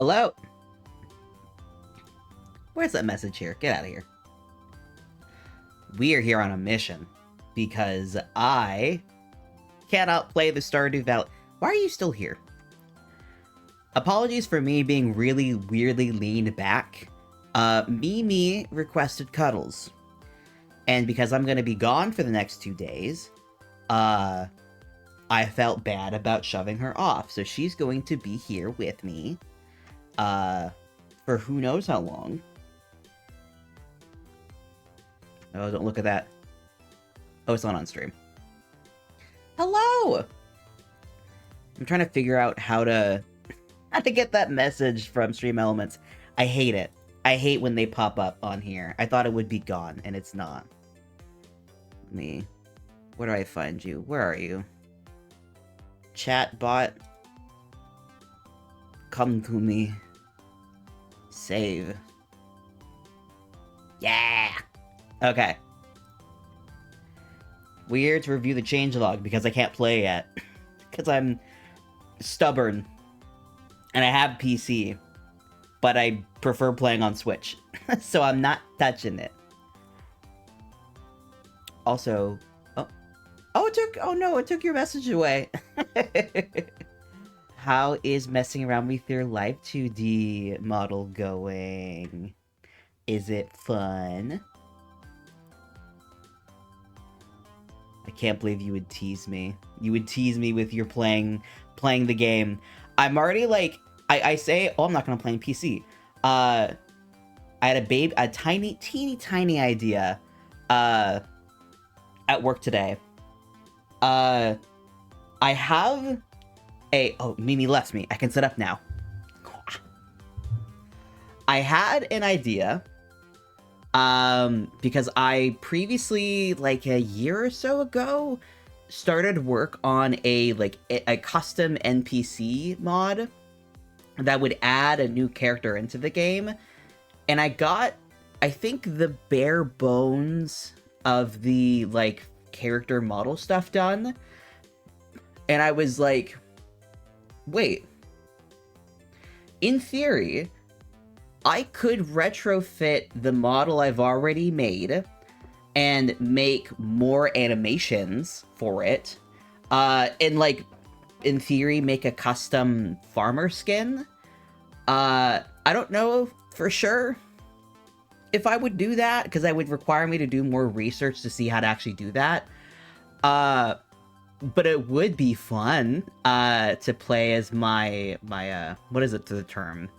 Hello? Where's that message here? Get out of here. We are here on a mission because I cannot play the Stardew Valley. Why are you still here? Apologies for me being really weirdly leaned back. Mimi requested cuddles. And because I'm going to be gone for the next 2 days, I felt bad about shoving her off. So she's going to be here with me for who knows how long. Oh, don't look at that. Oh, it's not on stream. Hello! I'm trying to figure out how to get that message from Stream Elements. I hate it. I hate when they pop up on here. I thought it would be gone, and it's not. Where do I find you? Where are you? Chat bot. Come to me. Save. Yeah! Okay. We're here to review the changelog because I can't play yet. Because I'm stubborn. And I have PC. But I prefer playing on Switch. So I'm not touching it. Also... it took your message away. How is messing around with your Live 2D model going? Is it fun? I can't believe you would tease me. You would tease me with your playing the game. I'm already like, I say, oh, I'm not gonna play on PC. I had a teeny tiny idea, at work today. I have oh, Mimi left me. I can set up now. I had an idea, because I previously, like a year or so ago, started work on a custom NPC mod that would add a new character into the game. And I got, I think, the bare bones of the, character model stuff done. And I was like, wait. In theory, I could retrofit the model I've already made and make more animations for it. And, in theory, make a custom farmer skin. I don't know for sure if I would do that, because that would require me to do more research to see how to actually do that. But it would be fun to play as my what is it to the term?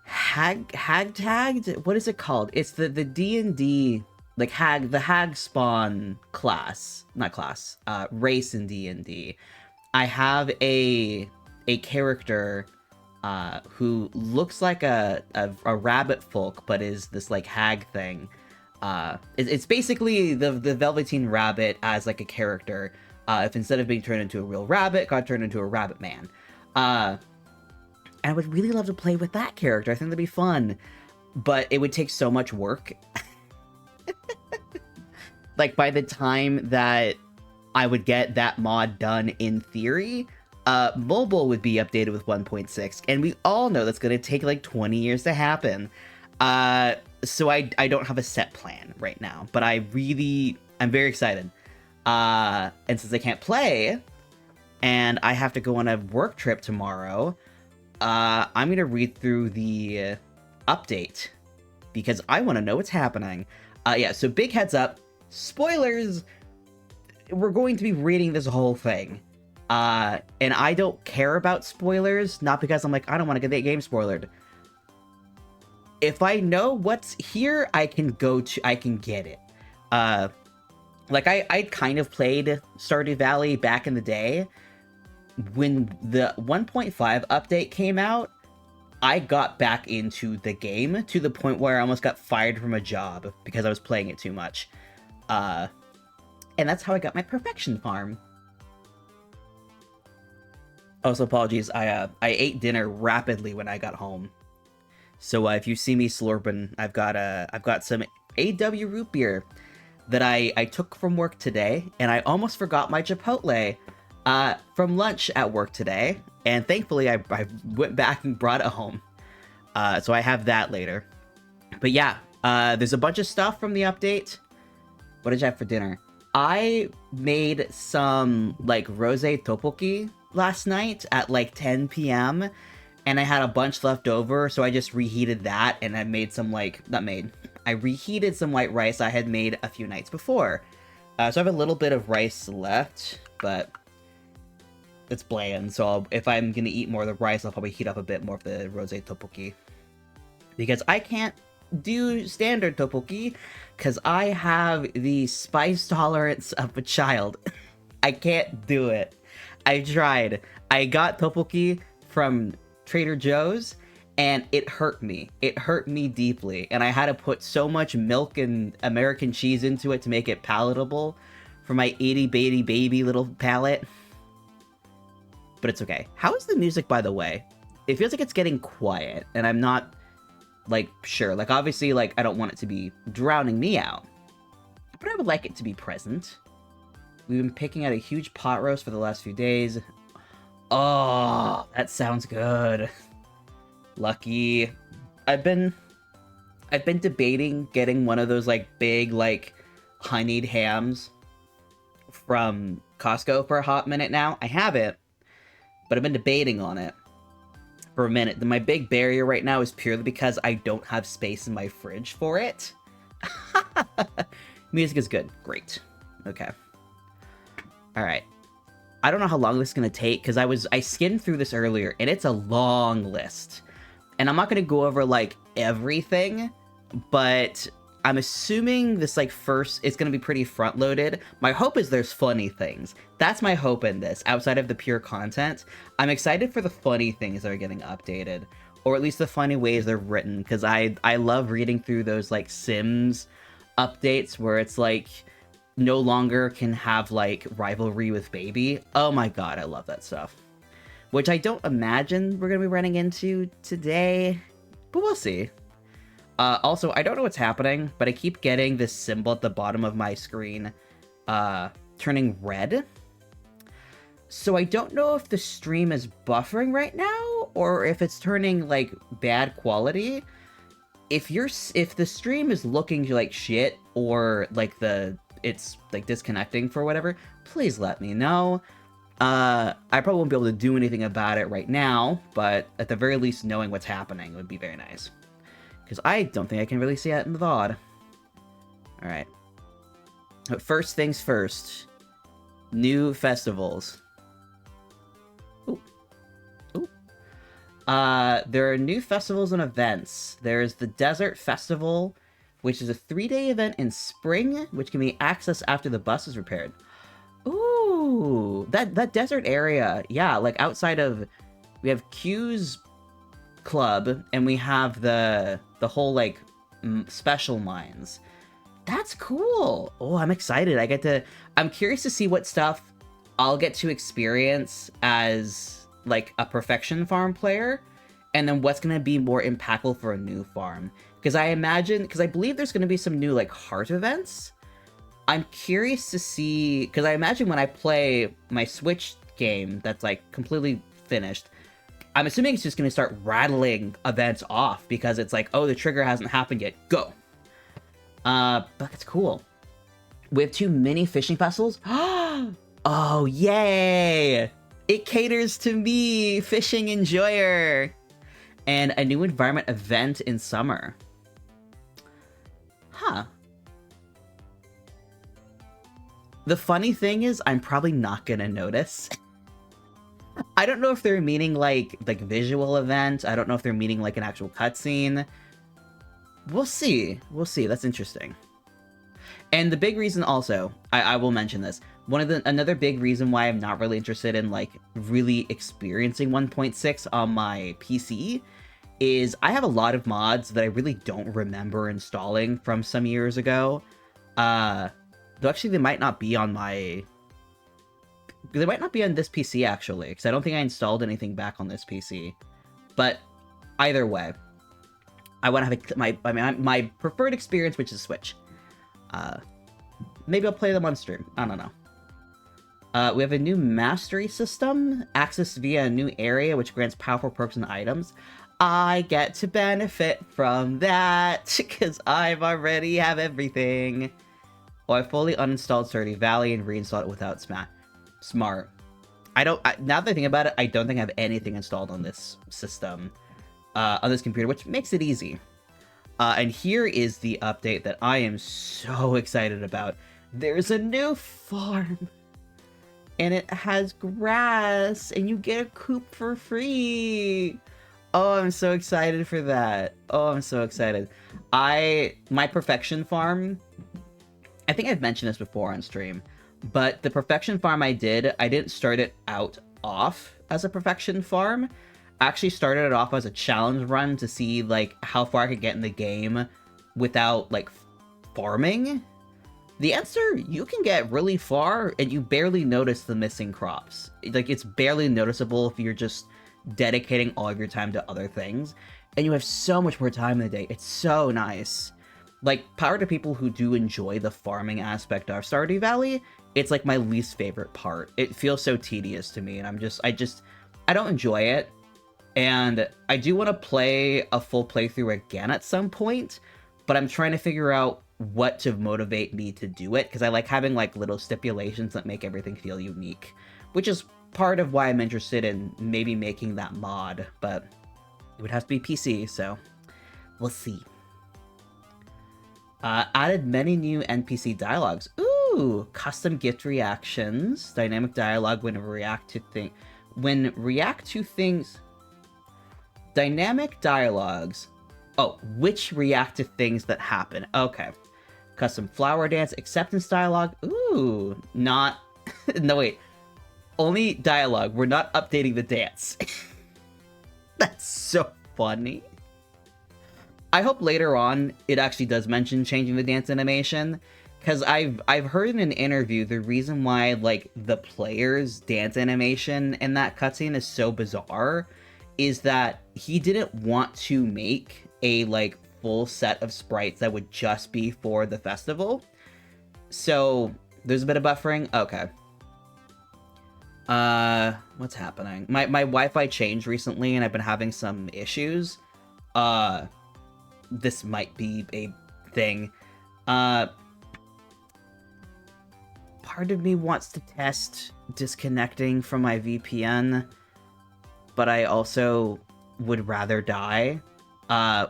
Hag tagged? What is it called? It's the D&D, the hag spawn class. Not class. Race in D&D. I have a character who looks like a rabbit folk, but is this hag thing. It's basically the Velveteen Rabbit as a character. If instead of being turned into a real rabbit, got turned into a rabbit man. And I would really love to play with that character. I think that'd be fun, but it would take so much work. By the time that I would get that mod done, in theory, mobile would be updated with 1.6, and we all know that's going to take 20 years to happen. So I don't have a set plan right now, but I'm very excited. And since I can't play, and I have to go on a work trip tomorrow, I'm going to read through the update, because I want to know what's happening. Yeah, so big heads up, spoilers, we're going to be reading this whole thing. And I don't care about spoilers, not because I'm I don't want to get that game spoilered. If I know what's here, I can get it. I kind of played Stardew Valley back in the day. When the 1.5 update came out, I got back into the game to the point where I almost got fired from a job because I was playing it too much. And that's how I got my perfection farm. Also, apologies, I ate dinner rapidly when I got home. So if you see me slurping, I've got some AW root beer that I took from work today, and I almost forgot my Chipotle. From lunch at work today, and thankfully I went back and brought it home. So I have that later. But yeah, there's a bunch of stuff from the update. What did you have for dinner? I made some, like, rosé tteokbokki last night at, like, 10 p.m., and I had a bunch left over, so I just reheated that, and I made some, like, I reheated some white rice I had made a few nights before. So I have a little bit of rice left, but it's bland, so if I'm gonna eat more of the rice, I'll probably heat up a bit more of the rosé tteokbokki. Because I can't do standard tteokbokki, because I have the spice tolerance of a child. I can't do it. I tried. I got tteokbokki from Trader Joe's, and it hurt me. It hurt me deeply, and I had to put so much milk and American cheese into it to make it palatable for my itty-bitty baby little palate. But it's okay. How is the music, by the way? It feels like it's getting quiet, and I'm not, like, sure. Like, obviously, like, I don't want it to be drowning me out, but I would like it to be present. We've been picking out a huge pot roast for the last few days. Oh, that sounds good. Lucky. I've been debating getting one of those, like, big, like, honeyed hams from Costco for a hot minute now. I have it, but I've been debating on it for a minute. My big barrier right now is purely because I don't have space in my fridge for it. Music is good. Great. Okay. All right. I don't know how long this is going to take, because I skimmed through this earlier, and it's a long list. And I'm not going to go over, like, everything, but I'm assuming this, like, first, it's going to be pretty front-loaded. My hope is there's funny things. That's my hope in this, outside of the pure content. I'm excited for the funny things that are getting updated, or at least the funny ways they're written, because I love reading through those, like, Sims updates where it's, like, no longer can have, like, rivalry with baby. Oh my god, I love that stuff. Which I don't imagine we're gonna be running into today, but we'll see. Also, I don't know what's happening, but I keep getting this symbol at the bottom of my screen turning red. So I don't know if the stream is buffering right now, or if it's turning, like, bad quality. If the stream is looking like shit, or, like, it's, like, disconnecting for whatever, please let me know. I probably won't be able to do anything about it right now, but at the very least, knowing what's happening would be very nice. Because I don't think I can really see that in the VOD. Alright. But first things first. New festivals. Ooh. Ooh. There are new festivals and events. There's the Desert Festival, which is a 3-day event in spring, which can be accessed after the bus is repaired. Ooh, that desert area, yeah, like outside of, we have Q's club, and we have the whole, like, special mines. That's cool. Oh, I'm excited. I'm curious to see what stuff I'll get to experience as, like, a perfection farm player, and then what's going to be more impactful for a new farm. Because I believe there's going to be some new, like, heart events. I'm curious to see, because I imagine when I play my Switch game that's, like, completely finished, I'm assuming it's just going to start rattling events off, because it's like, oh, the trigger hasn't happened yet, go! But it's cool. We have 2 mini fishing festivals. Oh, yay! It caters to me, fishing enjoyer! And a new environment event in summer. Huh. The funny thing is, I'm probably not gonna notice. I don't know if they're meaning, like visual event. I don't know if they're meaning, like, an actual cutscene. We'll see. We'll see. That's interesting. And the big reason also, I will mention this, another big reason why I'm not really interested in, like, really experiencing 1.6 on my PC is I have a lot of mods that I really don't remember installing from some years ago. Though actually they might not be on this PC, actually, because I don't think I installed anything back on this PC. But either way, I want to have my preferred experience, which is Switch. Maybe I'll play them on stream. I don't know. We have a new mastery system, access via a new area, which grants powerful perks and items. I get to benefit from that, because I already have everything. Oh, I fully uninstalled Stardew Valley and reinstalled it without Smart. Now that I think about it, I don't think I have anything installed on this system, on this computer, which makes it easy. And here is the update that I am so excited about. There's a new farm, and it has grass, and you get a coop for free. Oh, I'm so excited for that. Oh, I'm so excited. My perfection farm, I think I've mentioned this before on stream, but the perfection farm I didn't start it out off as a perfection farm. I actually started it off as a challenge run to see, like, how far I could get in the game without, like, farming. The answer, you can get really far, and you barely notice the missing crops. Like, it's barely noticeable if you're just dedicating all of your time to other things, and you have so much more time in the day. It's so nice. Like, power to people who do enjoy the farming aspect of Stardew Valley. It's, like, my least favorite part. It feels so tedious to me, and I don't enjoy it. And I do want to play a full playthrough again at some point, but I'm trying to figure out what to motivate me to do it, because I like having, like, little stipulations that make everything feel unique, which is part of why I'm interested in maybe making that mod, but it would have to be PC, so we'll see. Added many new NPC dialogues. Ooh, custom gift reactions, dynamic dialogue when react to things. Dynamic dialogues. Oh, which react to things that happen. Okay. Custom flower dance, acceptance dialogue. Ooh, not... no, wait. Only dialogue. We're not updating the dance. That's so funny. I hope later on it actually does mention changing the dance animation, because I've heard in an interview the reason why, like, the player's dance animation in that cutscene is so bizarre is that he didn't want to make a, like, full set of sprites that would just be for the festival. So there's a bit of buffering. Okay. What's happening? My Wi-Fi changed recently and I've been having some issues. This might be a thing. Part of me wants to test disconnecting from my VPN, but I also would rather die.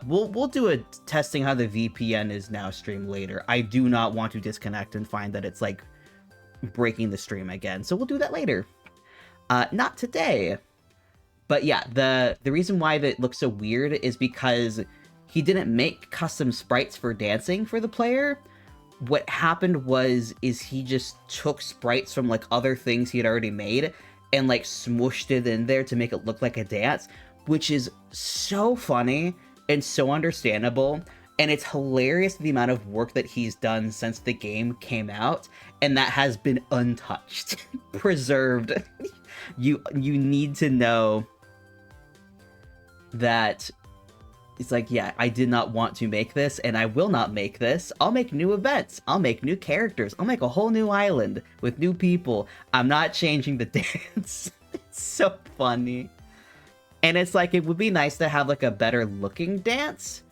We'll do a testing how the VPN is now stream later. I do not want to disconnect and find that it's, like, breaking the stream again, so we'll do that later. Not today. But yeah, the reason why that looks so weird is because he didn't make custom sprites for dancing for the player. What happened is he just took sprites from, like, other things he had already made and, like, smooshed it in there to make it look like a dance, which is so funny and so understandable, and it's hilarious the amount of work that he's done since the game came out, and that has been untouched, preserved. You need to know that it's like, yeah, I did not want to make this, and I will not make this. I'll make new events. I'll make new characters. I'll make a whole new island with new people. I'm not changing the dance. It's so funny. And it's like, it would be nice to have, like, a better looking dance,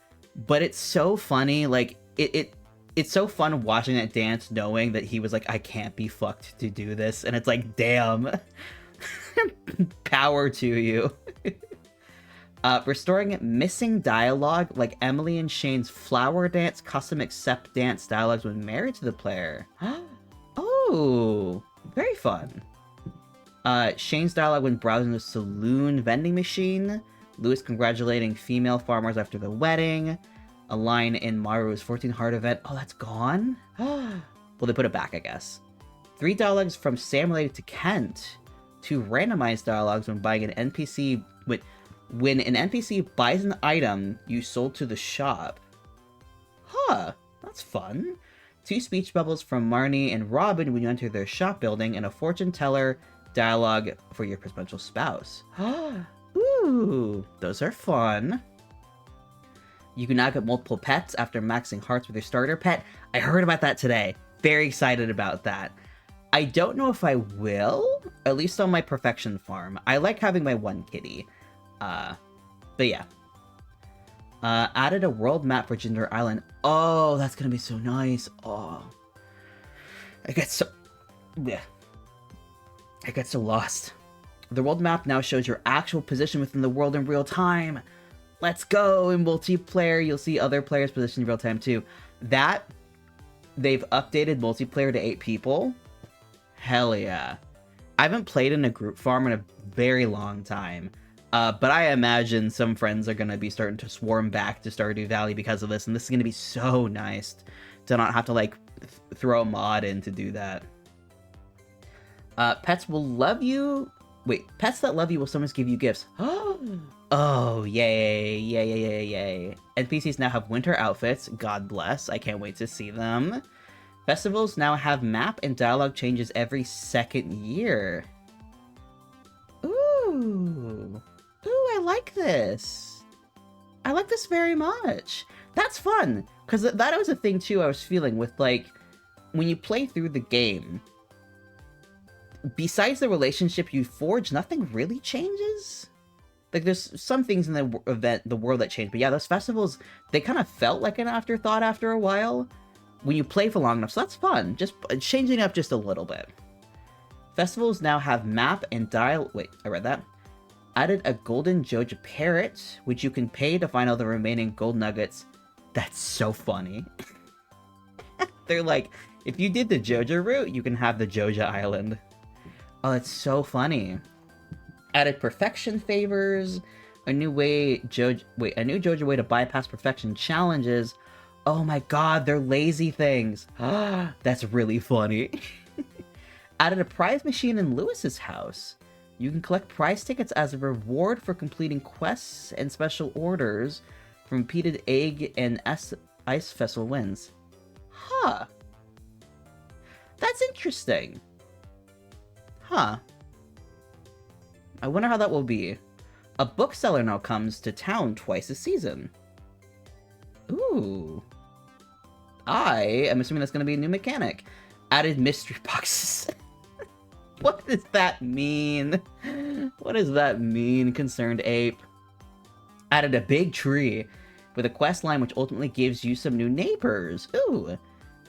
but it's so funny. Like, it's so fun watching that dance knowing that he was like, I can't be fucked to do this. And it's like, damn. Power to you. Restoring missing dialogue, like Emily and Shane's flower dance custom accept dance dialogues when married to the player. Oh, very fun. Shane's dialogue when browsing the saloon vending machine. Lewis congratulating female farmers after the wedding. A line in Maru's 14 Heart event. Oh, that's gone? Well, they put it back, I guess. 3 dialogues from Sam related to Kent. 2 randomized dialogues when buying an NPC. When an NPC buys an item you sold to the shop. Huh, that's fun. 2 speech bubbles from Marnie and Robin when you enter their shop building, and a fortune teller dialogue for your potential spouse. Ooh, those are fun. You can now get multiple pets after maxing hearts with your starter pet. I heard about that today. Very excited about that. I don't know if I will, at least on my perfection farm. I like having my one kitty. But yeah. Added a world map for Ginger Island. Oh, that's gonna be so nice. Oh. I get so... Yeah. I get so lost. The world map now shows your actual position within the world in real time. Let's go! In multiplayer, you'll see other players' position in real time too. That, they've updated multiplayer to 8 people. Hell yeah. I haven't played in a group farm in a very long time. But I imagine some friends are going to be starting to swarm back to Stardew Valley because of this. And this is going to be so nice to not have to, like, throw a mod in to do that. Pets will love you... Wait, pets that love you will sometimes give you gifts. Oh, yay, yay, yay, yay, yay. NPCs now have winter outfits. God bless. I can't wait to see them. Festivals now have map and dialogue changes every 2nd year. Ooh. Ooh, I like this. I like this very much. That's fun. Because that was a thing, too, I was feeling with, like, when you play through the game, besides the relationship you forge, nothing really changes. Like, there's some things in the world that change, but yeah, those festivals, they kind of felt like an afterthought after a while when you play for long enough, so that's fun. Just changing up just a little bit. Festivals now have map and dial... Wait, I read that. Added a golden Joja parrot, which you can pay to find all the remaining gold nuggets. That's so funny. They're like, if you did the Joja route, you can have the Joja Island. Oh, it's so funny. Added perfection favors, a new Joja way to bypass perfection challenges. Oh my god, they're lazy things. That's really funny. Added a prize machine in Lewis's house. You can collect prize tickets as a reward for completing quests and special orders from repeated egg and ice festival wins. Huh. That's interesting. Huh. I wonder how that will be. A bookseller now comes to town twice a season. Ooh. I am assuming that's going to be a new mechanic. Added mystery boxes. What does that mean? What does that mean, concerned ape? Added a big tree with a quest line which ultimately gives you some new neighbors. Ooh.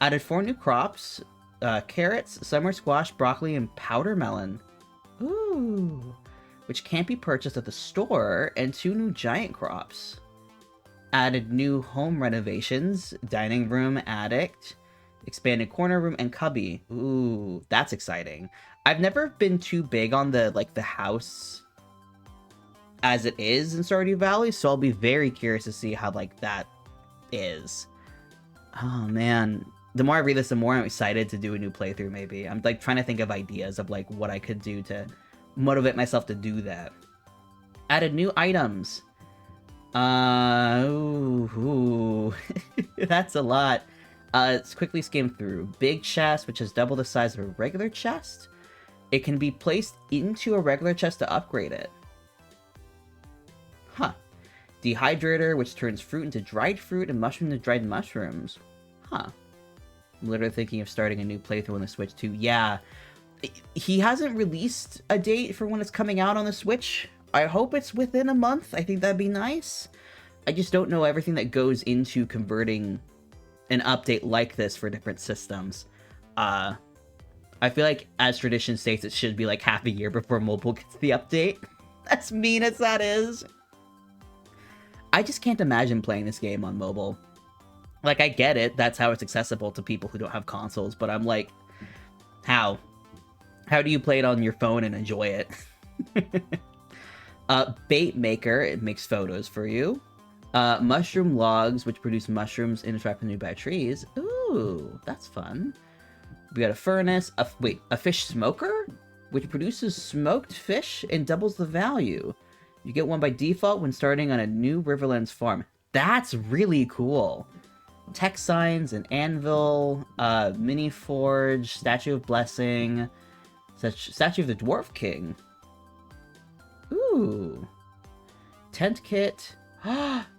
Added 4 new crops. Carrots, summer squash, broccoli, and powder melon. Ooh. Which can't be purchased at the store, and 2 new giant crops. Added new home renovations, dining room, attic, expanded corner room, and cubby. Ooh, that's exciting. I've never been too big on the house as it is in Stardew Valley, so I'll be very curious to see how, like, that is. Oh, man. The more I read this, the more I'm excited to do a new playthrough, maybe. I'm, like, trying to think of ideas of, like, what I could do to motivate myself to do that. Added new items. Ooh. That's a lot. Let's quickly skim through. Big chest, which is double the size of a regular chest. It can be placed into a regular chest to upgrade it. Huh. Dehydrator, which turns fruit into dried fruit and mushroom into dried mushrooms. Huh. I'm literally thinking of starting a new playthrough on the Switch too. Yeah. He hasn't released a date for when it's coming out on the Switch. I hope it's within a month. I think that'd be nice. I just don't know everything that goes into converting an update like this for different systems. I feel like, as tradition states, it should be like half a year before mobile gets the update. As mean as that is. I just can't imagine playing this game on mobile. Like, I get it. That's how it's accessible to people who don't have consoles. But I'm like, how? How do you play it on your phone and enjoy it? Bait Maker, it makes photos for you. Mushroom Logs, which produce mushrooms interact with nearby trees. Ooh, that's fun. We got a furnace. A fish smoker, which produces smoked fish and doubles the value. You get one by default when starting on a new Riverlands farm. That's really cool. Tech signs, an anvil, mini forge, statue of blessing, statue of the dwarf king. Ooh. Tent kit,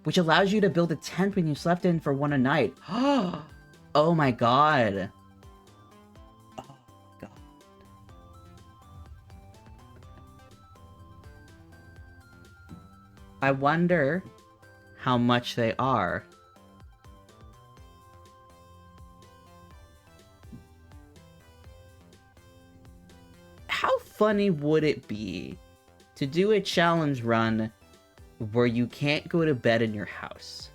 which allows you to build a tent when you slept in for 1 a night. Oh my god. Oh my god. I wonder how much they are. How funny would it be to do a challenge run where you can't go to bed in your house?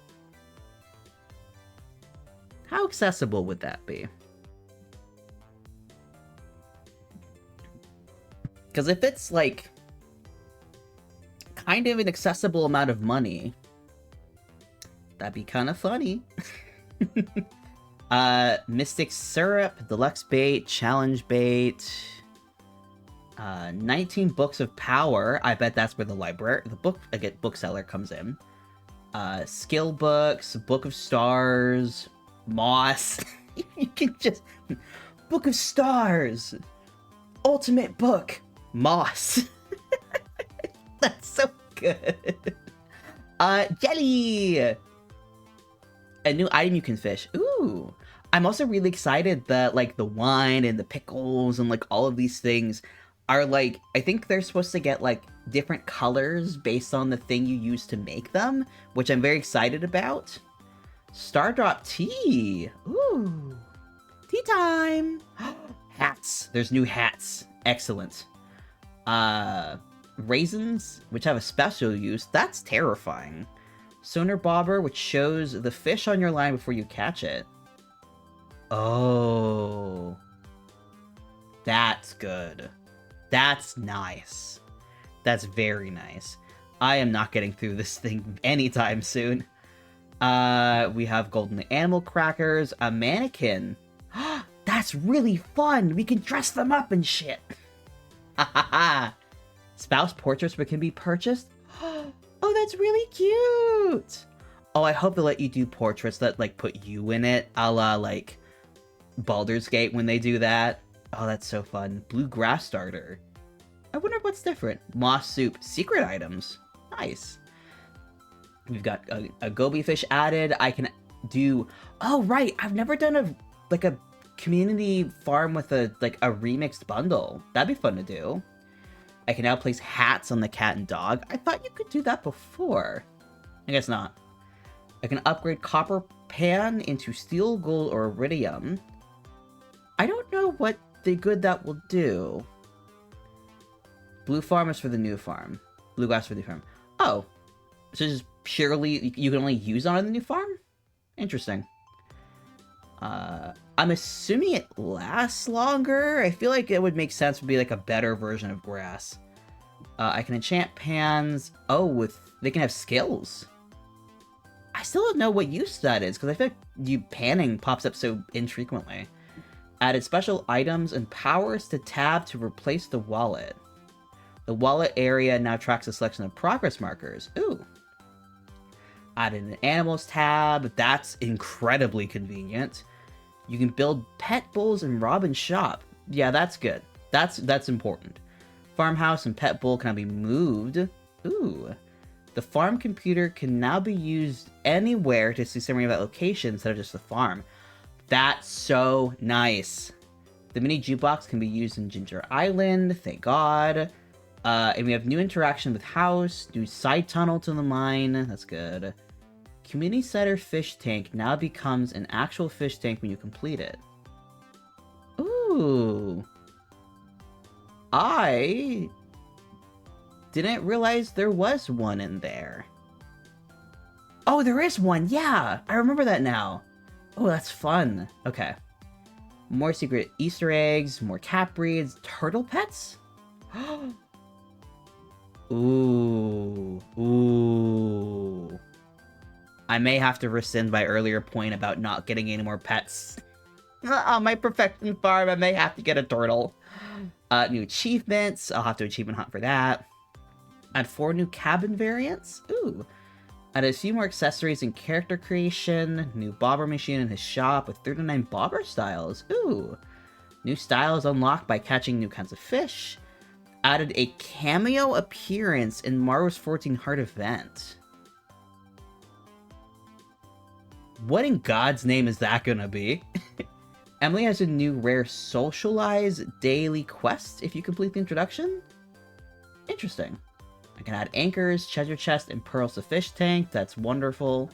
How accessible would that be? Because if it's, like, kind of an accessible amount of money, that'd be kind of funny. Mystic Syrup, Deluxe Bait, Challenge Bait, 19 Books of Power. I bet that's where the bookseller comes in. Skill Books, Book of Stars, Moss. You can just... Book of Stars! Ultimate Book! Moss! That's so good! Jelly! A new item you can fish. Ooh! I'm also really excited that, like, the wine and the pickles and, like, all of these things are, like, I think they're supposed to get, like, different colors based on the thing you use to make them, which I'm very excited about. Stardrop tea! Ooh! Tea time! Hats! There's new hats. Excellent. Raisins, which have a special use. That's terrifying. Sonar Bobber, which shows the fish on your line before you catch it. Oh. That's good. That's nice. That's very nice. I am not getting through this thing anytime soon. We have golden animal crackers, a mannequin. That's really fun! We can dress them up and shit! Ha ha ha! Spouse portraits but can be purchased? Oh, that's really cute! Oh, I hope they let you do portraits that, like, put you in it, a la, like, Baldur's Gate when they do that. Oh, that's so fun. Blue grass starter. I wonder what's different. Moss soup. Secret items. Nice. We've got a goby fish added. I can do... Oh, right! I've never done a community farm with a remixed bundle. That'd be fun to do. I can now place hats on the cat and dog. I thought you could do that before. I guess not. I can upgrade copper pan into steel, gold, or iridium. I don't know what the good that will do. Blue farm is for the new farm. Bluegrass for the farm. Oh. So just purely you can only use on the new farm? Interesting. I'm assuming it lasts longer. I feel like it would make sense to be like a better version of grass. I can enchant pans. Oh, they can have skills. I still don't know what use that is, because I feel like panning pops up so infrequently. Added special items and powers to tab to replace the wallet. The wallet area now tracks a selection of progress markers. Ooh. Added an animals tab. That's incredibly convenient. You can build pet bulls and Robin's shop. Yeah, that's good. That's important. Farmhouse and pet bull can now be moved. Ooh. The farm computer can now be used anywhere to see summary of that location instead of just the farm. That's so nice. The mini jukebox can be used in Ginger Island. Thank God. And we have new interaction with house. New side tunnel to the mine. That's good. Community Center fish tank now becomes an actual fish tank when you complete it. Ooh. I didn't realize there was one in there. Oh, there is one. Yeah, I remember that now. Oh, that's fun. Okay. More secret Easter eggs, more cat breeds, turtle pets? Ooh. Ooh. I may have to rescind my earlier point about not getting any more pets. On my perfection farm, I may have to get a turtle. New achievements. I'll have to achievement hunt for that. Add 4 new cabin variants. Ooh. Add a few more accessories and character creation. New bobber machine in his shop with 39 bobber styles. Ooh. New styles unlocked by catching new kinds of fish. Added a cameo appearance in Marvel's 14 Heart event. What in God's name is that gonna be? Emily has a new rare socialize daily quest if you complete the introduction? Interesting. I can add anchors, treasure chest, and pearls to fish tank. That's wonderful.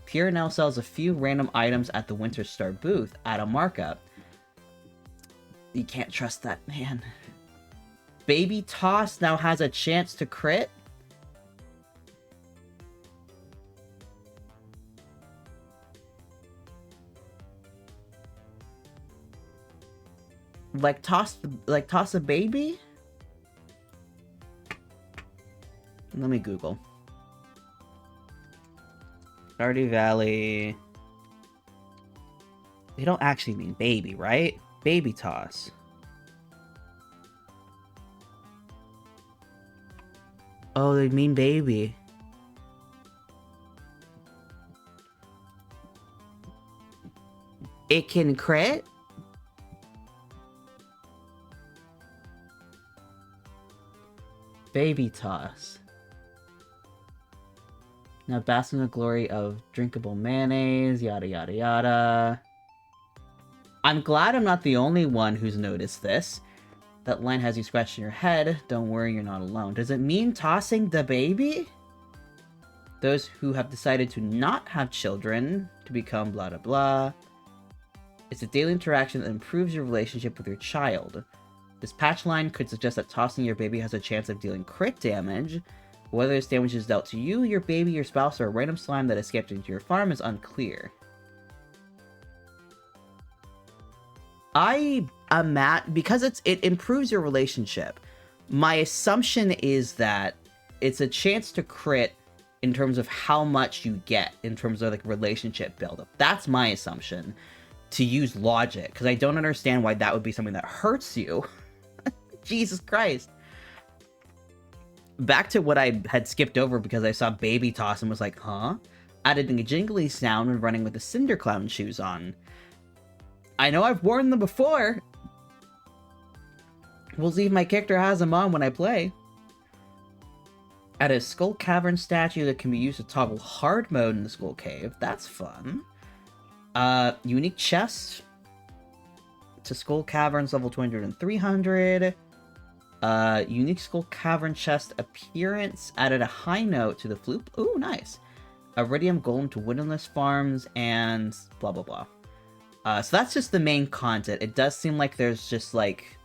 Pierre now sells a few random items at the Winter Star booth at a markup. You can't trust that man. Baby Toss now has a chance to crit. Like toss a baby? Let me Google. Stardew Valley. They don't actually mean baby, right? Baby Toss. Oh, they mean baby. It can crit? Baby Toss. Now bask in the glory of drinkable mayonnaise, yada yada yada. I'm glad I'm not the only one who's noticed this. That line has you scratching your head. Don't worry, you're not alone. Does it mean tossing the baby? Those who have decided to not have children to become blah blah blah. It's a daily interaction that improves your relationship with your child. This patch line could suggest that tossing your baby has a chance of dealing crit damage. Whether this damage is dealt to you, your baby, your spouse, or a random slime that escaped into your farm is unclear. Because it improves your relationship, my assumption is that it's a chance to crit in terms of how much you get in terms of like relationship buildup. That's my assumption, to use logic, because I don't understand why that would be something that hurts you. Jesus Christ. Back to what I had skipped over because I saw Baby Toss and was like, huh? Added a jingly sound when running with the Cinder Clown shoes on. I know I've worn them before. We'll see if my character has them on when I play. Add a Skull Cavern statue that can be used to toggle hard mode in the Skull Cave. That's fun. Unique chest to Skull Caverns level 200 and 300. Unique Skull Cavern chest appearance added a high note to the flute. Ooh, nice. Iridium Golem to Windowless Farms and blah blah blah. So that's just the main content. It does seem like there's just like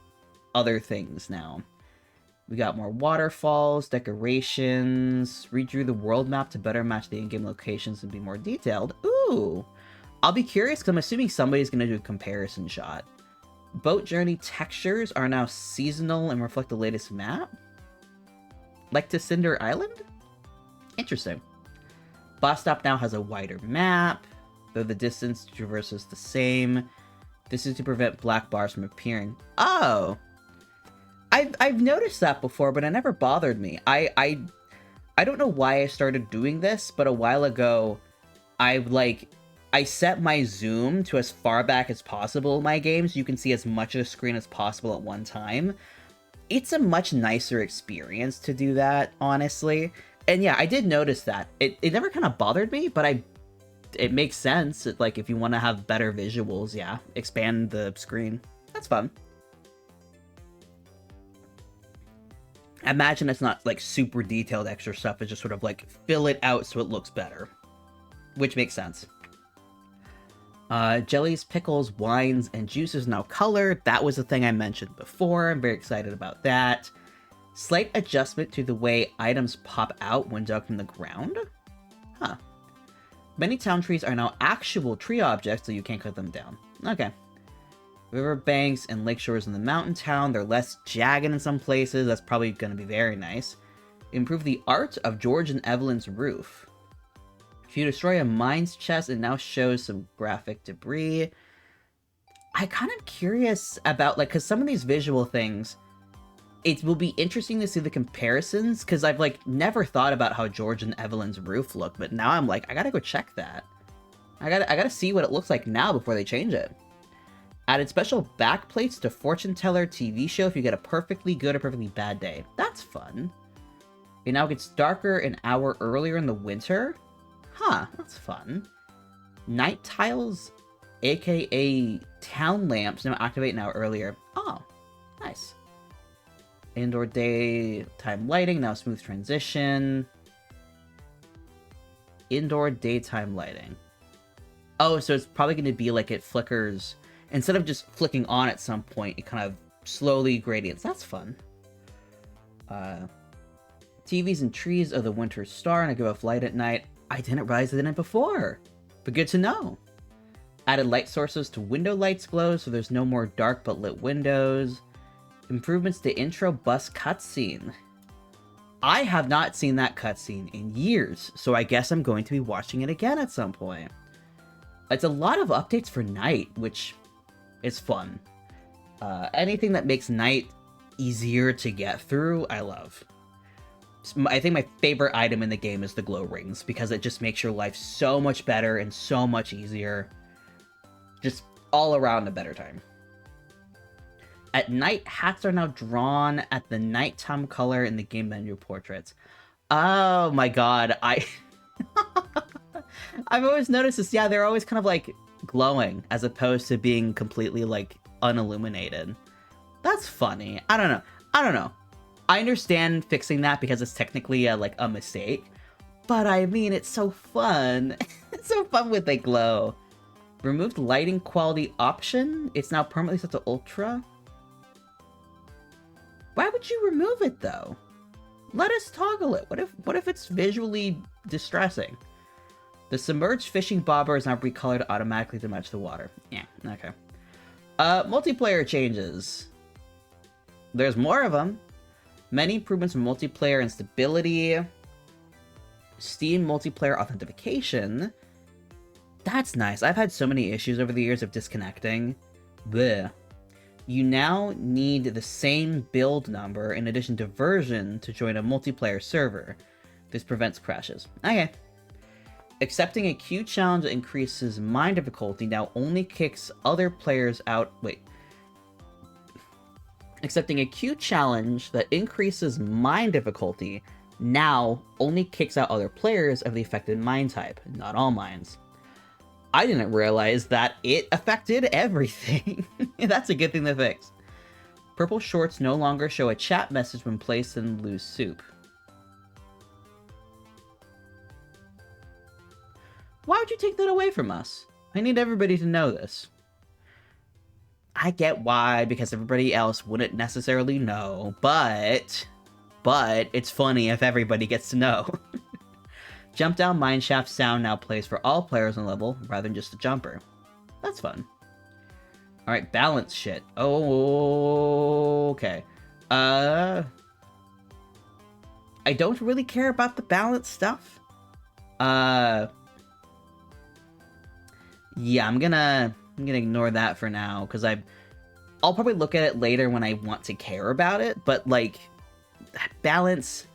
other things now. We got more waterfalls, decorations, redrew the world map to better match the in-game locations and be more detailed. Ooh! I'll be curious because I'm assuming somebody's going to do a comparison shot. Boat journey textures are now seasonal and reflect the latest map? Like to Cinder Island? Interesting. Boss Stop now has a wider map, though the distance to traverse is the same. This is to prevent black bars from appearing. Oh! I've noticed that before, but it never bothered me. I don't know why I started doing this, but a while ago, I set my zoom to as far back as possible in my game, so you can see as much of the screen as possible at one time. It's a much nicer experience to do that, honestly. And yeah, I did notice that. It never kind of bothered me, but it makes sense. Like, if you want to have better visuals, yeah, expand the screen. That's fun. Imagine it's not, like, super detailed extra stuff. It's just sort of, like, fill it out so it looks better. Which makes sense. Jellies, pickles, wines, and juices now colored. That was the thing I mentioned before. I'm very excited about that. Slight adjustment to the way items pop out when dug from the ground? Huh. Many town trees are now actual tree objects, so you can't cut them down. Okay. River banks and lake shores in the mountain town. They're less jagged in some places. That's probably going to be very nice. Improve the art of George and Evelyn's roof. If you destroy a mine's chest, it now shows some graphic debris. I'm kind of curious about, like, because some of these visual things, it will be interesting to see the comparisons, because I've, like, never thought about how George and Evelyn's roof look, but now I'm like, I gotta go check that. I gotta see what it looks like now before they change it. Added special backplates to Fortune Teller TV show if you get a perfectly good or perfectly bad day. That's fun. It now gets darker an hour earlier in the winter. Huh, that's fun. Night tiles, aka town lamps, now activate an hour earlier. Oh, nice. Indoor daytime lighting, now smooth transition. Indoor daytime lighting. Oh, so it's probably going to be like it flickers. Instead of just flicking on at some point, it kind of slowly gradients. That's fun. TVs and trees are the winter star and I give off light at night. I didn't realize I didn't before, but good to know. Added light sources to window lights glow, so there's no more dark but lit windows. Improvements to intro bus cutscene. I have not seen that cutscene in years, so I guess I'm going to be watching it again at some point. It's a lot of updates for night, which is fun. Anything that makes night easier to get through, I love. I think my favorite item in the game is the glow rings, because it just makes your life so much better and so much easier. Just all around a better time. At night, hats are now drawn at the nighttime color in the game menu portraits. Oh my god, I've always noticed this. Yeah, they're always kind of like glowing as opposed to being completely like unilluminated. That's funny. I don't know. I understand fixing that because it's technically like a mistake, but I mean, it's so fun. It's so fun with the glow. Removed lighting quality option. It's now permanently set to ultra. Why would you remove it though? Let us toggle it. What if it's visually distressing? The submerged fishing bobber is now recolored automatically to match the water. Yeah, okay. Multiplayer changes. There's more of them. Many improvements in multiplayer and stability. Steam multiplayer authentication. That's nice. I've had so many issues over the years of disconnecting. Bleh. You now need the same build number in addition to version to join a multiplayer server. This prevents crashes. Okay. Accepting a queue challenge that increases mine difficulty now only kicks other players out. Wait. Accepting a queue challenge that increases mine difficulty now only kicks out other players of the affected mine type, not all mines. I didn't realize that it affected everything. That's a good thing to fix. Purple shorts no longer show a chat message when placed in loose soup. Why would you take that away from us? I need everybody to know this. I get why, because everybody else wouldn't necessarily know, but it's funny if everybody gets to know. Jump down mineshaft sound now plays for all players on level, rather than just a jumper. That's fun. Alright, balance shit. Oh, okay. I don't really care about the balance stuff. Yeah, I'm gonna ignore that for now, because I'll probably look at it later when I want to care about it, but, like, balance...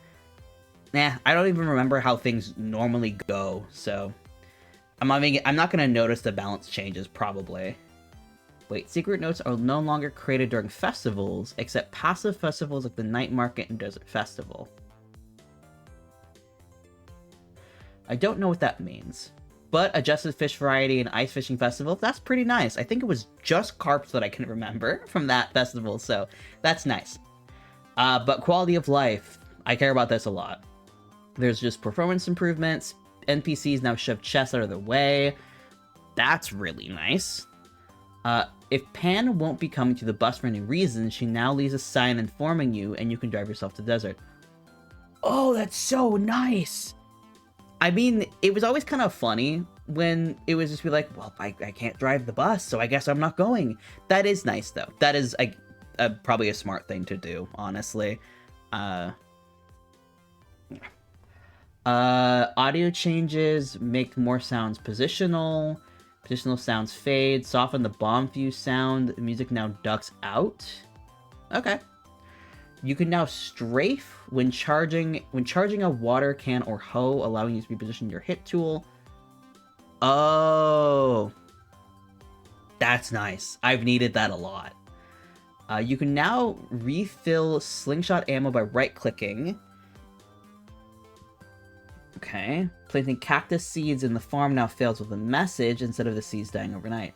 Nah, I don't even remember how things normally go, so... I'm not gonna notice the balance changes, probably. Wait, secret notes are no longer created during festivals, except passive festivals like the Night Market and Desert Festival. I don't know what that means. But adjusted fish variety and ice fishing festival, that's pretty nice. I think it was just carps that I can remember from that festival, so that's nice. But quality of life, I care about this a lot. There's just performance improvements. NPCs now shove chests out of the way. That's really nice. If Pan won't be coming to the bus for any reason, she now leaves a sign informing you, and you can drive yourself to the desert. Oh, that's so nice! I mean, it was always kind of funny when it was just be like, well, I can't drive the bus, so I guess I'm not going. That is nice, though. That is probably a smart thing to do, honestly. Audio changes make more sounds positional. Positional sounds fade. Soften the bomb fuse sound. Music now ducks out. Okay. You can now strafe when charging a water can or hoe, allowing you to reposition your hit tool. Oh, that's nice. I've needed that a lot. You can now refill slingshot ammo by right-clicking. Okay. Planting cactus seeds in the farm now fails with a message instead of the seeds dying overnight.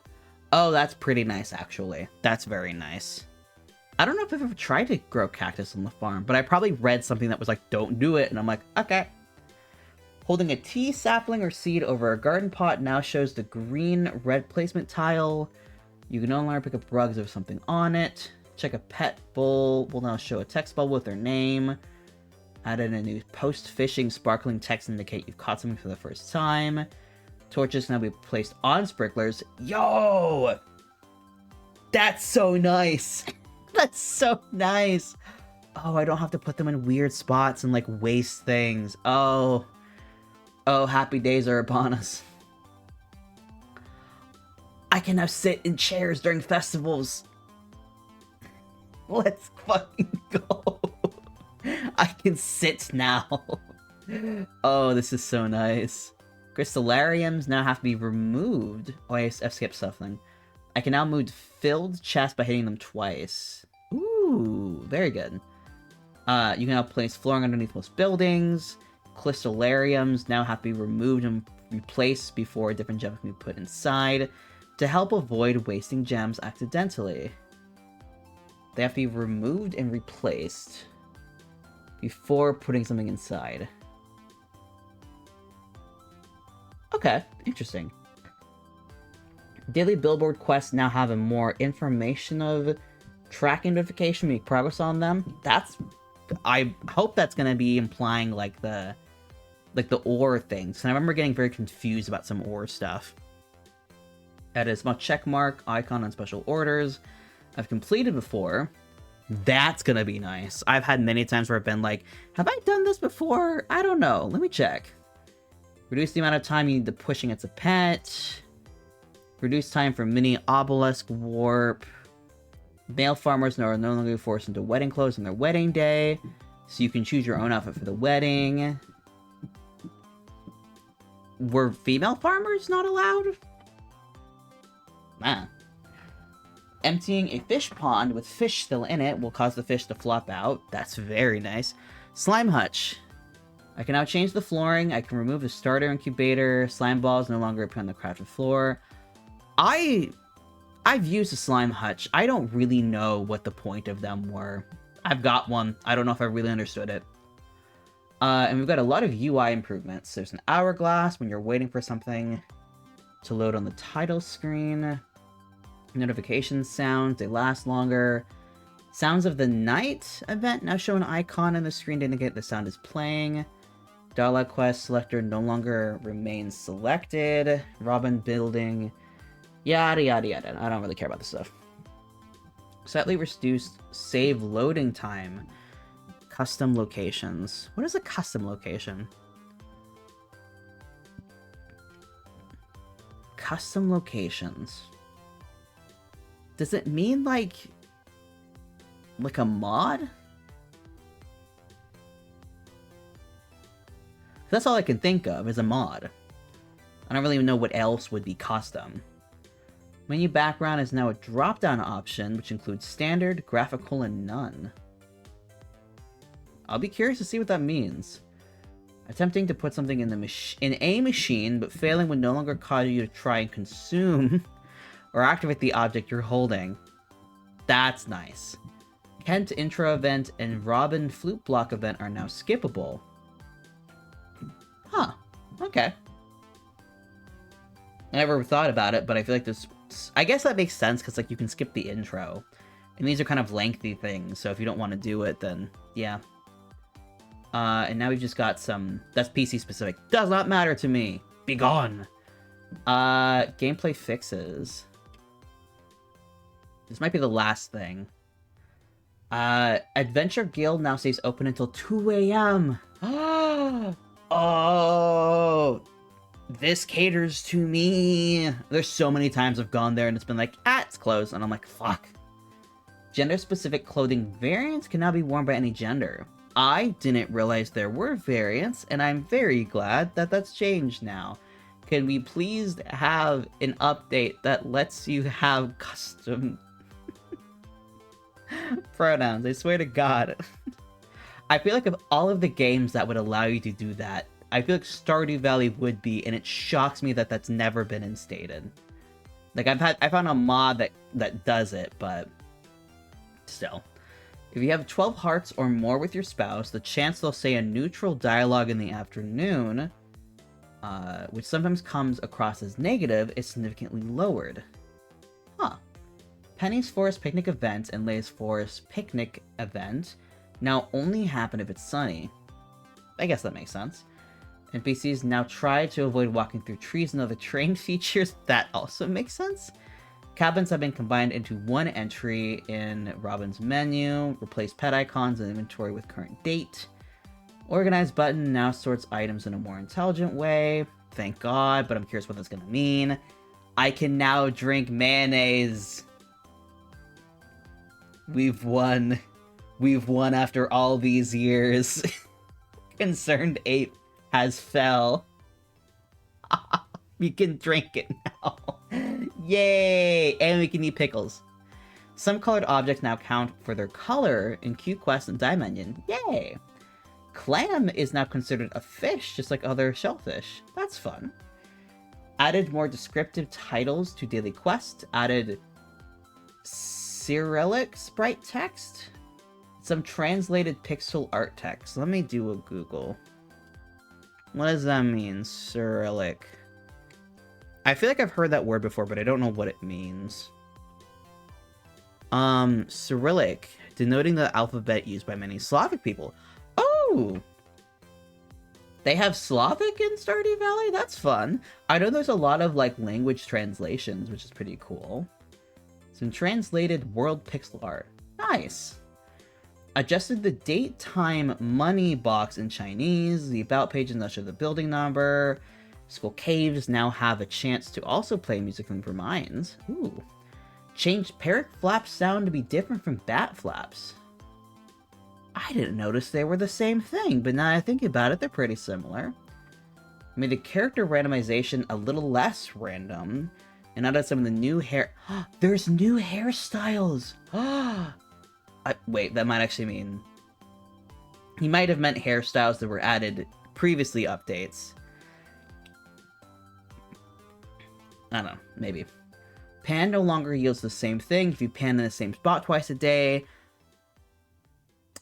Oh, that's pretty nice, actually. That's very nice. I don't know if I've ever tried to grow cactus on the farm, but I probably read something that was like, don't do it, and I'm like, okay. Holding a tea sapling or seed over a garden pot now shows the green-red placement tile. You can no longer pick up rugs or something on it. Check a pet bowl will now show a text bubble with their name. Added a new post-fishing sparkling text to indicate you've caught something for the first time. Torches can now be placed on sprinklers. Yo! That's so nice! That's so nice! Oh, I don't have to put them in weird spots and, like, waste things. Oh. Oh, happy days are upon us. I can now sit in chairs during festivals. Let's fucking go. I can sit now. Oh, this is so nice. Crystallariums now have to be removed. Oh, I've skipped something. I can now move filled chests by hitting them twice. Ooh, very good. You can now place flooring underneath most buildings. Crystallariums now have to be removed and replaced before a different gem can be put inside to help avoid wasting gems accidentally. They have to be removed and replaced before putting something inside. Okay, interesting. Daily billboard quests now have a more information of tracking notification, make progress on them. I hope that's gonna be implying like the ore things. And I remember getting very confused about some ore stuff. Add a small check mark icon on special orders I've completed before. That's gonna be nice. I've had many times where I've been like, have I done this before? I don't know. Let me check. Reduce the amount of time you need to push against a pet. Reduce time for mini obelisk warp. Male farmers are no longer forced into wedding clothes on their wedding day, so you can choose your own outfit for the wedding. Were female farmers not allowed? Ah. Emptying a fish pond with fish still in it will cause the fish to flop out. That's very nice. Slime hutch. I can now change the flooring. I can remove the starter incubator. Slime balls no longer appear on the crafted floor. I've used a slime hutch. I don't really know what the point of them were. I've got one. I don't know if I really understood it. And we've got a lot of UI improvements. There's an hourglass when you're waiting for something to load on the title screen. Notification sounds, they last longer. Sounds of the Night event now show an icon on the screen to indicate the sound is playing. Dialogue quest selector no longer remains selected. Robin building. Yada yada yada. I don't really care about this stuff. Slightly reduced save loading time. Custom locations. What is a custom location? Custom locations. Does it mean like a mod? That's all I can think of is a mod. I don't really know what else would be custom. Menu background is now a drop-down option, which includes standard, graphical, and none. I'll be curious to see what that means. Attempting to put something in a machine, but failing would no longer cause you to try and consume or activate the object you're holding. That's nice. Kent intro event and Robin flute block event are now skippable. Huh. Okay. I never thought about it, but I feel like this... I guess that makes sense, because like you can skip the intro. And these are kind of lengthy things, so if you don't want to do it, then yeah. And now we've just got some... That's PC specific. Does not matter to me. Be gone. Gameplay fixes. This might be the last thing. Adventure Guild now stays open until 2 a.m. Oh, this caters to me. There's so many times I've gone there and it's been like, it's closed. And I'm like, fuck. Gender-specific clothing variants can now be worn by any gender. I didn't realize there were variants, and I'm very glad that that's changed now. Can we please have an update that lets you have custom pronouns? I swear to God. I feel like of all of the games that would allow you to do that, I feel like Stardew Valley would be, and it shocks me that that's never been instated. Like I found a mod that does it, but Still. If you have 12 hearts or more with your spouse, the chance they'll say a neutral dialogue in the afternoon, which sometimes comes across as negative, is significantly lowered. Huh. Penny's Forest Picnic event and Leia's Forest Picnic event now only happen if it's sunny. I guess that makes sense. NPCs now try to avoid walking through trees and other terrain features. That also makes sense. Cabins have been combined into one entry in Robin's menu. Replace pet icons and inventory with current date. Organize button now sorts items in a more intelligent way. Thank God, but I'm curious what that's gonna mean. I can now drink mayonnaise. We've won. We've won after all these years. Concerned Ape has fell. We can drink it now. Yay! And we can eat pickles. Some colored objects now count for their color in QQuest and Dimension. Yay! Clam is now considered a fish, just like other shellfish. That's fun. Added more descriptive titles to daily quest. Added Cyrillic sprite text. Some translated pixel art text. Let me do a Google. What does that mean, Cyrillic? I feel like I've heard that word before, but I don't know what it means. Cyrillic, denoting the alphabet used by many Slavic people. Oh! They have Slavic in Stardew Valley? That's fun. I know there's a lot of, like, language translations, which is pretty cool. Some translated world pixel art. Nice! Adjusted the date, time, money box in Chinese. The about page does not show the building number. Skull Caves now have a chance to also play music from Vermines. Ooh. Changed parrot flap sound to be different from bat flaps. I didn't notice they were the same thing, but now I think about it, they're pretty similar. Made the character randomization a little less random, and added some of the new hair. There's new hairstyles! Wait, that might actually mean... He might have meant hairstyles that were added previously updates. I don't know, maybe. Pan no longer yields the same thing if you pan in the same spot twice a day.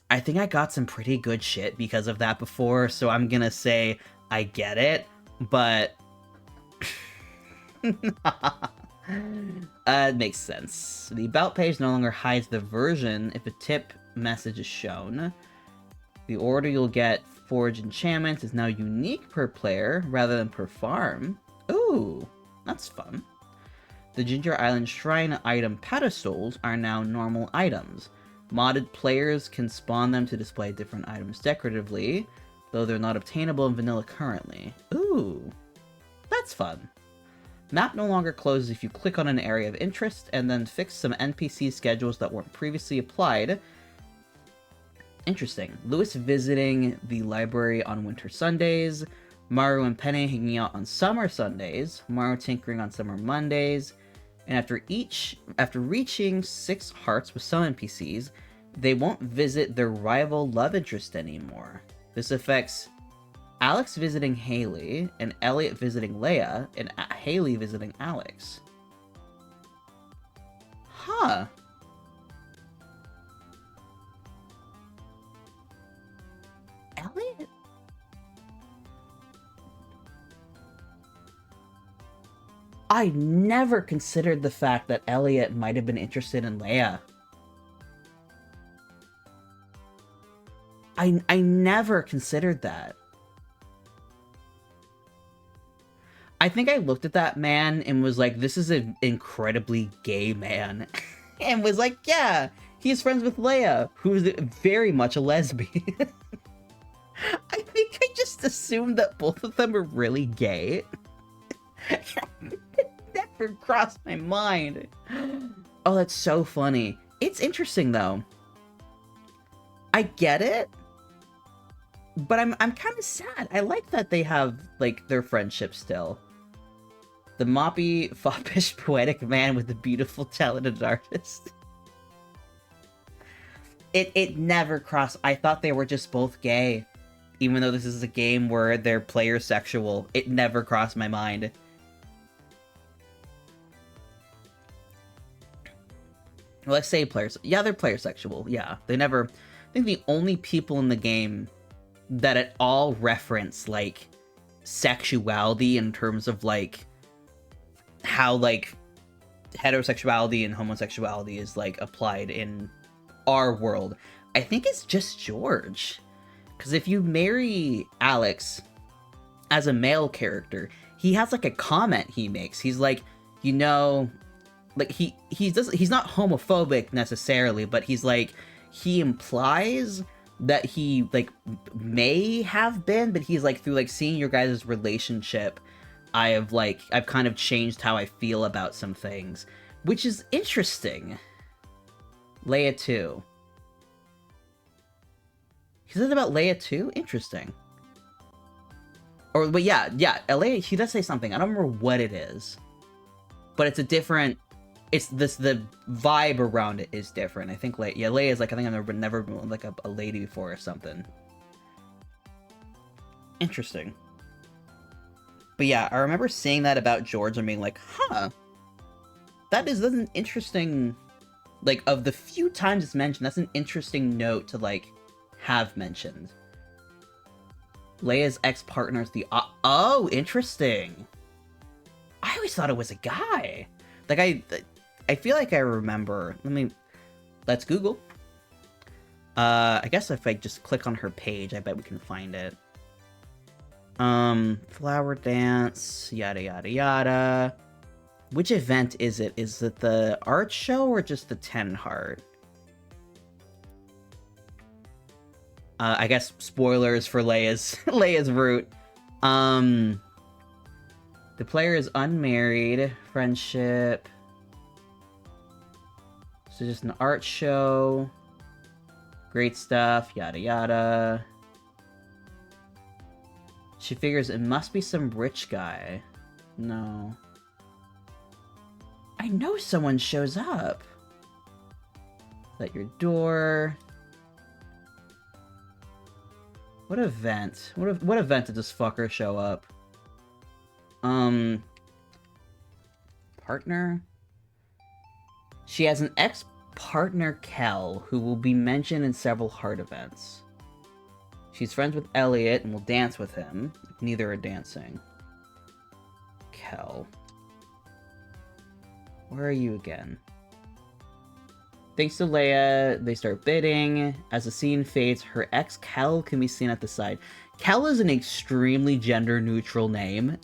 I think I got some pretty good shit because of that before, so I'm gonna say I get it, but... it makes sense. The About page no longer hides the version if a tip message is shown. The order you'll get Forge enchantments is now unique per player rather than per farm. Ooh, that's fun. The Ginger Island Shrine item pedestals are now normal items. Modded players can spawn them to display different items decoratively, though they're not obtainable in vanilla currently. Ooh, that's fun. Map no longer closes if you click on an area of interest, and then fix some NPC schedules that weren't previously applied. Interesting. Lewis visiting the library on winter Sundays, Maru and Penny hanging out on summer Sundays, Maru tinkering on summer Mondays, and after reaching 6 hearts with some NPCs, they won't visit their rival love interest anymore. This affects Alex visiting Haley, and Elliot visiting Leia, and Haley visiting Alex. Huh. Elliot? I never considered the fact that Elliot might have been interested in Leia. I never considered that. I think I looked at that man and was like, this is an incredibly gay man. And was like, yeah, he's friends with Leia, who's very much a lesbian. I think I just assumed that both of them were really gay. It never crossed my mind. Oh, that's so funny. It's interesting, though. I get it. But I'm kind of sad. I like that they have, like, their friendship still. The moppy, foppish, poetic man with the beautiful, talented artist. It never crossed. I thought they were just both gay. Even though this is a game where they're player sexual. It never crossed my mind. let's say players. Yeah, they're player sexual. Yeah, they never. I think the only people in the game that at all reference like sexuality in terms of like how like heterosexuality and homosexuality is like applied in our world, I think it's just George. Because if you marry Alex as a male character, he has like a comment he makes. He's like, you know, like he's not homophobic necessarily, but he's like, he implies that he like may have been, but he's like, through like seeing your guys' relationship, I've kind of changed how I feel about some things, which is interesting. Leia too. He said about Leia too? Interesting. But yeah, Leia, he does say something. I don't remember what it is. But it's a different... the vibe around it is different. I think Leia is like, I think I've never been like a lady before or something. Interesting. But yeah, I remember seeing that about George and being like, huh. That's an interesting... Like, of the few times it's mentioned, that's an interesting note to, like, have mentioned. Leia's ex-partner's the... oh, interesting. I always thought it was a guy. Like, I feel like I remember... Let's Google. I guess if I just click on her page, I bet we can find it. Flower dance, yada yada yada. Which event is it? Is it the art show or just the 10 heart? I guess spoilers for Leia's route. The player is unmarried. Friendship. So just an art show. Great stuff. Yada yada. She figures it must be some rich guy. No. I know someone shows up. At your door. What event? What event did this fucker show up? Partner? She has an ex-partner, Kel, who will be mentioned in several heart events. She's friends with Elliot and will dance with him, if neither are dancing. Kel. Where are you again? Thanks to Leia, they start bidding. As the scene fades, her ex, Kel, can be seen at the side. Kel is an extremely gender-neutral name.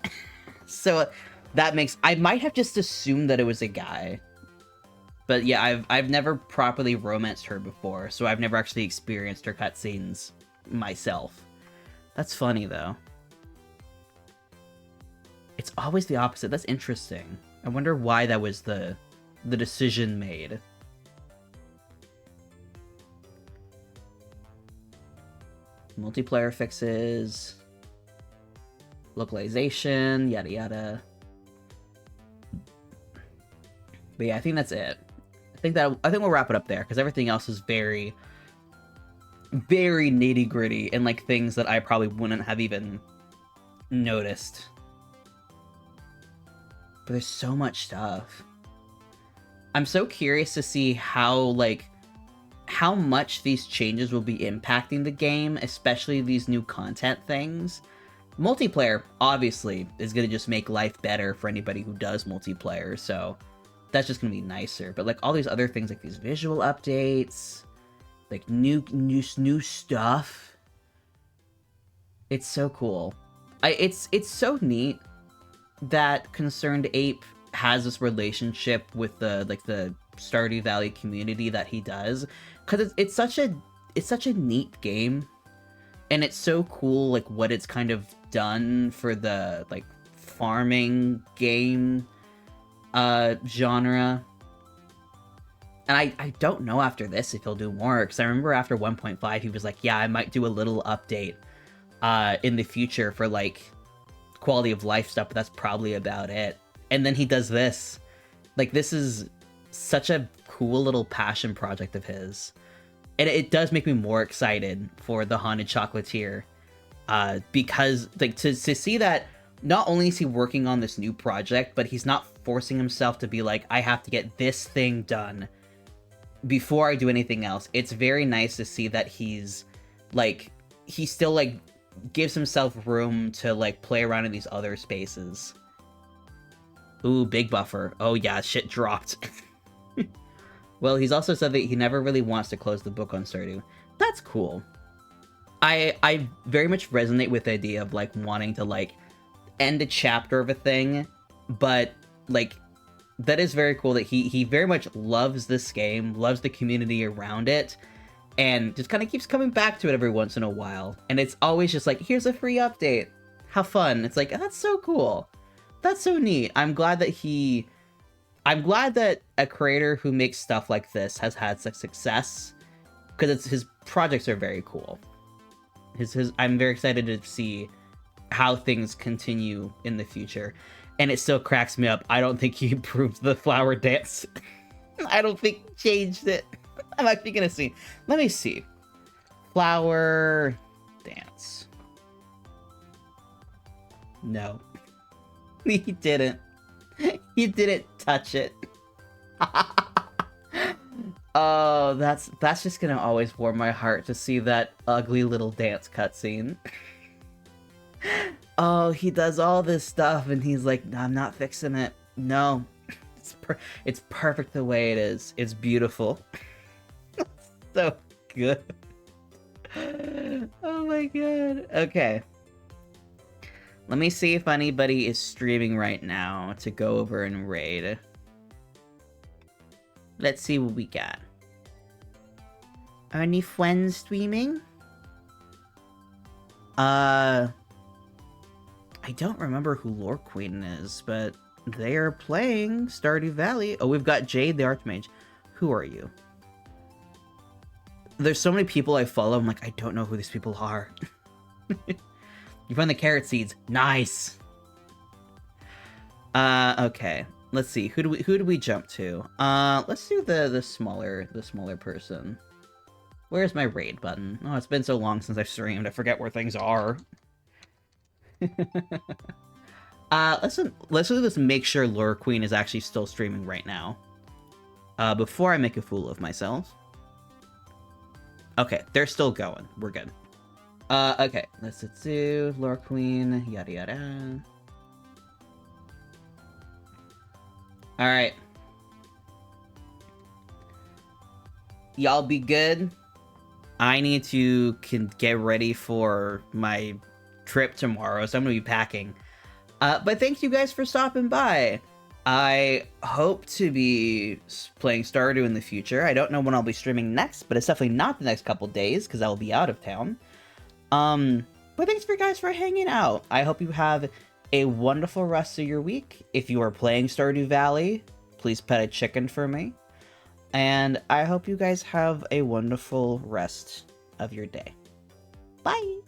So that makes... I might have just assumed that it was a guy. But yeah, I've never properly romanced her before, so I've never actually experienced her cutscenes myself. That's funny, though. It's always the opposite. That's interesting. I wonder why that was the decision made. Multiplayer fixes. Localization, yada yada. But yeah, I think that's it. I think we'll wrap it up there, because everything else is very, very nitty-gritty and like things that I probably wouldn't have even noticed. But there's so much stuff. I'm so curious to see how much these changes will be impacting the game, especially these new content things. Multiplayer, obviously, is going to just make life better for anybody who does multiplayer, so that's just going to be nicer. But like all these other things, like these visual updates, like new stuff, it's so cool. It's so neat that Concerned Ape has this relationship with the Stardew Valley community that he does, because it's such a neat game, and it's so cool like what it's kind of done for the like farming game genre. And I don't know after this if he'll do more, because I remember after 1.5 he was like, yeah, I might do a little update in the future for like quality of life stuff, but that's probably about it. And then he does this. Like, this is such a cool little passion project of his. And it does make me more excited for the Haunted Chocolatier. Because, like, to see that not only is he working on this new project, but he's not forcing himself to be like, I have to get this thing done before I do anything else, it's very nice to see that he's like, he still like gives himself room to like play around in these other spaces. Ooh, big buffer. Oh yeah, shit dropped. Well, he's also said that he never really wants to close the book on Stardew. That's cool. I very much resonate with the idea of like wanting to like end a chapter of a thing, but like that is very cool that he very much loves this game, loves the community around it, and just kind of keeps coming back to it every once in a while. And it's always just like, here's a free update. How fun. It's like, that's so cool. That's so neat. I'm glad that a creator who makes stuff like this has had such success, because his projects are very cool. I'm very excited to see how things continue in the future. And it still cracks me up. I don't think he improved the flower dance. I don't think he changed it. I'm actually gonna see. Let me see. Flower dance. No. He didn't. He didn't touch it. Oh, that's just gonna always warm my heart to see that ugly little dance cutscene. Oh, he does all this stuff and he's like, no, I'm not fixing it. No, it's perfect the way it is. It's beautiful. So good. Oh my god. Okay. Let me see if anybody is streaming right now to go over and raid. Let's see what we got. Are any friends streaming? I don't remember who Lore Queen is, but they are playing Stardew Valley. Oh, we've got Jade the Archmage. Who are you? There's so many people I follow, I'm like, I don't know who these people are. You find the carrot seeds. Nice. Okay. Let's see. Who do we jump to? Let's do the smaller person. Where's my raid button? Oh, it's been so long since I've streamed. I forget where things are. Let's just make sure Lure Queen is actually still streaming right now. Before I make a fool of myself. Okay, they're still going. We're good. Okay, let's do Lure Queen, yada yada. Alright. Y'all be good. I need to get ready for my trip tomorrow, so I'm gonna be packing. But thank you guys for stopping by. I hope to be playing Stardew in the future. I don't know when I'll be streaming next, but it's definitely not the next couple days, because I will be out of town. But thanks for you guys for hanging out. I hope you have a wonderful rest of your week. If you are playing Stardew Valley, please pet a chicken for me. And I hope you guys have a wonderful rest of your day. Bye!